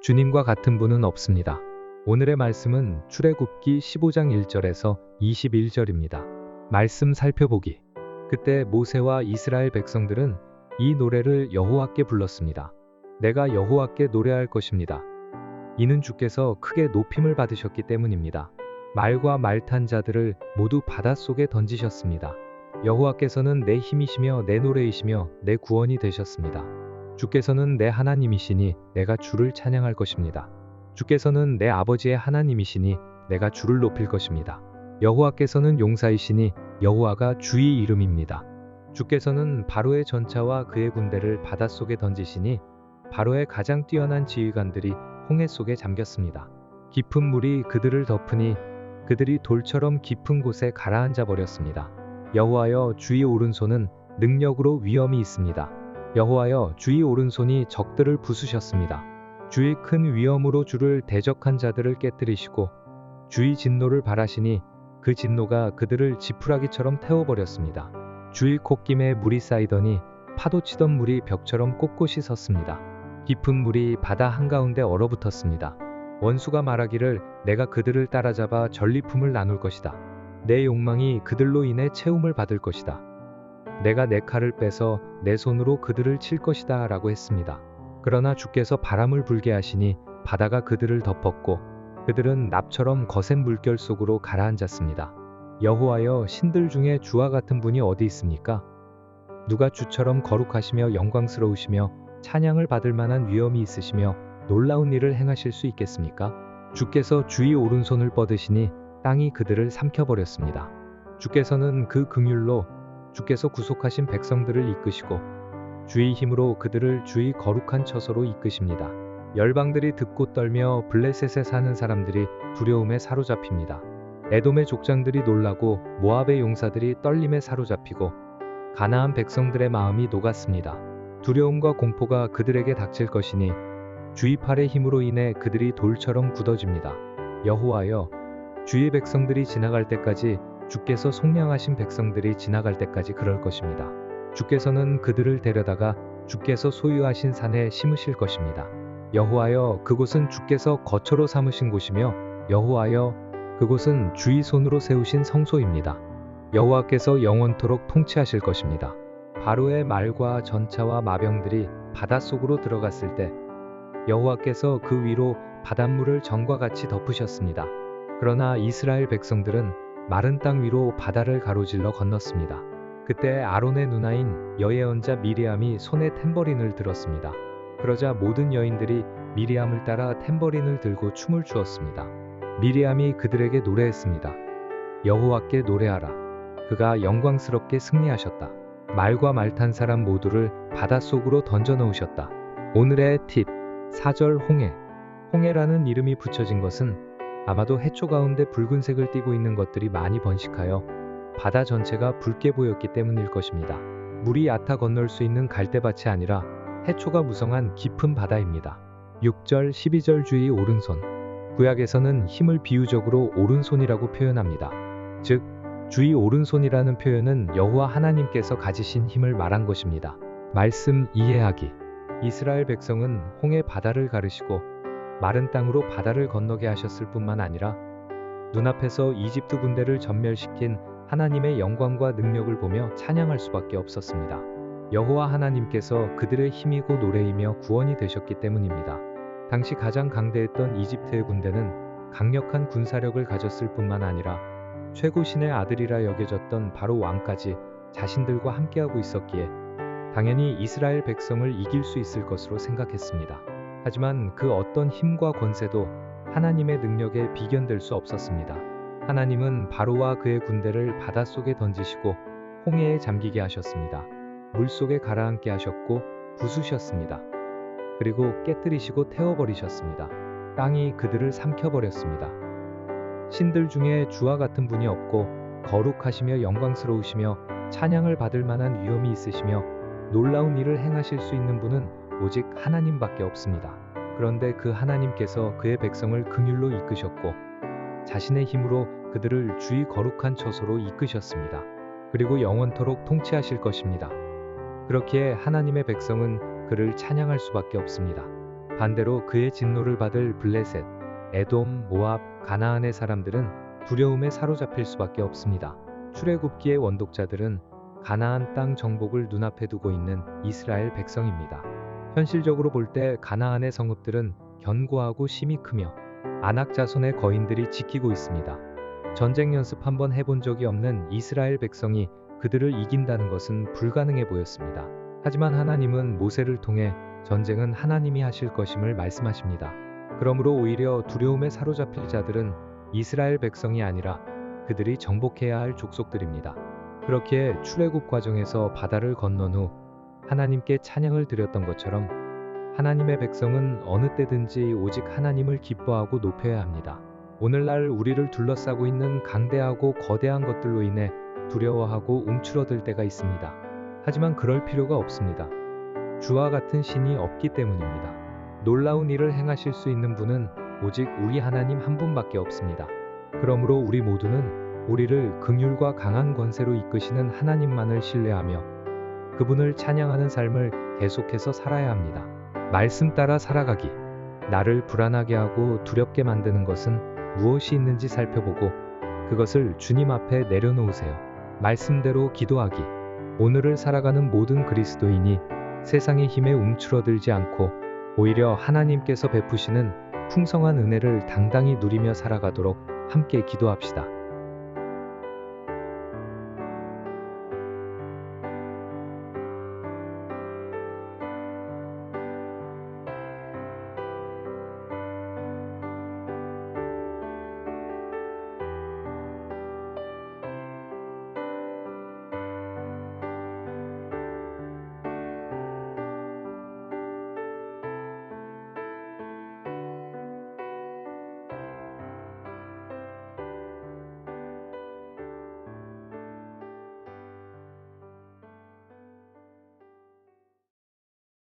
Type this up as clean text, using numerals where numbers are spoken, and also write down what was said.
주님과 같은 분은 없습니다. 오늘의 말씀은 출애굽기 15장 1절에서 21절입니다. 말씀 살펴보기. 그때 모세와 이스라엘 백성들은 이 노래를 여호와께 불렀습니다. 내가 여호와께 노래할 것입니다. 이는 주께서 크게 높임을 받으셨기 때문입니다. 말과 말 탄 자들을 모두 바닷속에 던지셨습니다. 여호와께서는 내 힘이시며 내 노래이시며 내 구원이 되셨습니다. 주께서는 내 하나님이시니 내가 주를 찬양할 것입니다. 주께서는 내 아버지의 하나님이시니 내가 주를 높일 것입니다. 여호와께서는 용사이시니 여호와가 주의 이름입니다. 주께서는 바로의 전차와 그의 군대를 바닷속에 던지시니 바로의 가장 뛰어난 지휘관들이 홍해 속에 잠겼습니다. 깊은 물이 그들을 덮으니 그들이 돌처럼 깊은 곳에 가라앉아 버렸습니다. 여호와여, 주의 오른손은 능력으로 위엄이 있습니다. 여호와여, 주의 오른손이 적들을 부수셨습니다. 주의 큰 위엄으로 주를 대적한 자들을 깨뜨리시고 주의 진노를 발하시니 그 진노가 그들을 지푸라기처럼 태워버렸습니다. 주의 콧김에 물이 쌓이더니 파도치던 물이 벽처럼 꼿꼿이 섰습니다. 깊은 물이 바다 한가운데 얼어붙었습니다. 원수가 말하기를 내가 그들을 따라잡아 전리품을 나눌 것이다. 내 욕망이 그들로 인해 채움을 받을 것이다. 내가 내 칼을 빼서 내 손으로 그들을 칠 것이다 라고 했습니다. 그러나 주께서 바람을 불게 하시니 바다가 그들을 덮었고 그들은 납처럼 거센 물결 속으로 가라앉았습니다. 여호와여, 신들 중에 주와 같은 분이 어디 있습니까? 누가 주처럼 거룩하시며 영광스러우시며 찬양을 받을 만한 위엄이 있으시며 놀라운 일을 행하실 수 있겠습니까? 주께서 주의 오른손을 뻗으시니 땅이 그들을 삼켜버렸습니다. 주께서는 그 긍휼로 주께서 구속하신 백성들을 이끄시고 주의 힘으로 그들을 주의 거룩한 처소로 이끄십니다. 열방들이 듣고 떨며 블레셋에 사는 사람들이 두려움에 사로잡힙니다. 에돔의 족장들이 놀라고 모압의 용사들이 떨림에 사로잡히고 가나안 백성들의 마음이 녹았습니다. 두려움과 공포가 그들에게 닥칠 것이니 주의 팔의 힘으로 인해 그들이 돌처럼 굳어집니다. 여호와여, 주의 백성들이 지나갈 때까지, 주께서 속량하신 백성들이 지나갈 때까지 그럴 것입니다. 주께서는 그들을 데려다가 주께서 소유하신 산에 심으실 것입니다. 여호와여, 그곳은 주께서 거처로 삼으신 곳이며 여호와여, 그곳은 주의 손으로 세우신 성소입니다. 여호와께서 영원토록 통치하실 것입니다. 바로의 말과 전차와 마병들이 바닷속으로 들어갔을 때 여호와께서 그 위로 바닷물을 정과 같이 덮으셨습니다. 그러나 이스라엘 백성들은 마른 땅 위로 바다를 가로질러 건넜습니다. 그때 아론의 누나인 여예언자 미리암이 손에 탬버린을 들었습니다. 그러자 모든 여인들이 미리암을 따라 탬버린을 들고 춤을 추었습니다. 미리암이 그들에게 노래했습니다. 여호와께 노래하라. 그가 영광스럽게 승리하셨다. 말과 말 탄 사람 모두를 바닷속으로 던져 넣으셨다. 오늘의 팁. 4절 홍해. 홍해라는 이름이 붙여진 것은 아마도 해초 가운데 붉은색을 띠고 있는 것들이 많이 번식하여 바다 전체가 붉게 보였기 때문일 것입니다. 물이 얕아 건널 수 있는 갈대밭이 아니라 해초가 무성한 깊은 바다입니다. 6절 12절 주의 오른손. 구약에서는 힘을 비유적으로 오른손이라고 표현합니다. 즉, 주의 오른손이라는 표현은 여호와 하나님께서 가지신 힘을 말한 것입니다. 말씀 이해하기. 이스라엘 백성은 홍해 바다를 가르시고 마른 땅으로 바다를 건너게 하셨을 뿐만 아니라 눈앞에서 이집트 군대를 전멸시킨 하나님의 영광과 능력을 보며 찬양할 수밖에 없었습니다. 여호와 하나님께서 그들의 힘이고 노래이며 구원이 되셨기 때문입니다. 당시 가장 강대했던 이집트의 군대는 강력한 군사력을 가졌을 뿐만 아니라 최고 신의 아들이라 여겨졌던 바로 왕까지 자신들과 함께하고 있었기에 당연히 이스라엘 백성을 이길 수 있을 것으로 생각했습니다. 하지만 그 어떤 힘과 권세도 하나님의 능력에 비견될 수 없었습니다. 하나님은 바로와 그의 군대를 바닷속에 던지시고 홍해에 잠기게 하셨습니다. 물속에 가라앉게 하셨고 부수셨습니다. 그리고 깨뜨리시고 태워버리셨습니다. 땅이 그들을 삼켜버렸습니다. 신들 중에 주와 같은 분이 없고 거룩하시며 영광스러우시며 찬양을 받을 만한 위엄이 있으시며 놀라운 일을 행하실 수 있는 분은 오직 하나님밖에 없습니다. 그런데 그 하나님께서 그의 백성을 긍휼로 이끄셨고 자신의 힘으로 그들을 주의 거룩한 처소로 이끄셨습니다. 그리고 영원토록 통치하실 것입니다. 그렇기에 하나님의 백성은 그를 찬양할 수밖에 없습니다. 반대로 그의 진노를 받을 블레셋, 에돔, 모압, 가나안의 사람들은 두려움에 사로잡힐 수밖에 없습니다. 출애굽기의 원독자들은 가나안 땅 정복을 눈앞에 두고 있는 이스라엘 백성입니다. 현실적으로 볼 때 가나안의 성읍들은 견고하고 심이 크며 아낙 자손의 거인들이 지키고 있습니다. 전쟁 연습 한번 해본 적이 없는 이스라엘 백성이 그들을 이긴다는 것은 불가능해 보였습니다. 하지만 하나님은 모세를 통해 전쟁은 하나님이 하실 것임을 말씀하십니다. 그러므로 오히려 두려움에 사로잡힐 자들은 이스라엘 백성이 아니라 그들이 정복해야 할 족속들입니다. 그렇기에 출애굽 과정에서 바다를 건넌 후 하나님께 찬양을 드렸던 것처럼 하나님의 백성은 어느 때든지 오직 하나님을 기뻐하고 높여야 합니다. 오늘날 우리를 둘러싸고 있는 강대하고 거대한 것들로 인해 두려워하고 움츠러들 때가 있습니다. 하지만 그럴 필요가 없습니다. 주와 같은 신이 없기 때문입니다. 놀라운 일을 행하실 수 있는 분은 오직 우리 하나님 한 분밖에 없습니다. 그러므로 우리 모두는 우리를 긍휼과 강한 권세로 이끄시는 하나님만을 신뢰하며 그분을 찬양하는 삶을 계속해서 살아야 합니다. 말씀 따라 살아가기. 나를 불안하게 하고 두렵게 만드는 것은 무엇이 있는지 살펴보고 그것을 주님 앞에 내려놓으세요. 말씀대로 기도하기. 오늘을 살아가는 모든 그리스도인이 세상의 힘에 움츠러들지 않고 오히려 하나님께서 베푸시는 풍성한 은혜를 당당히 누리며 살아가도록 함께 기도합시다.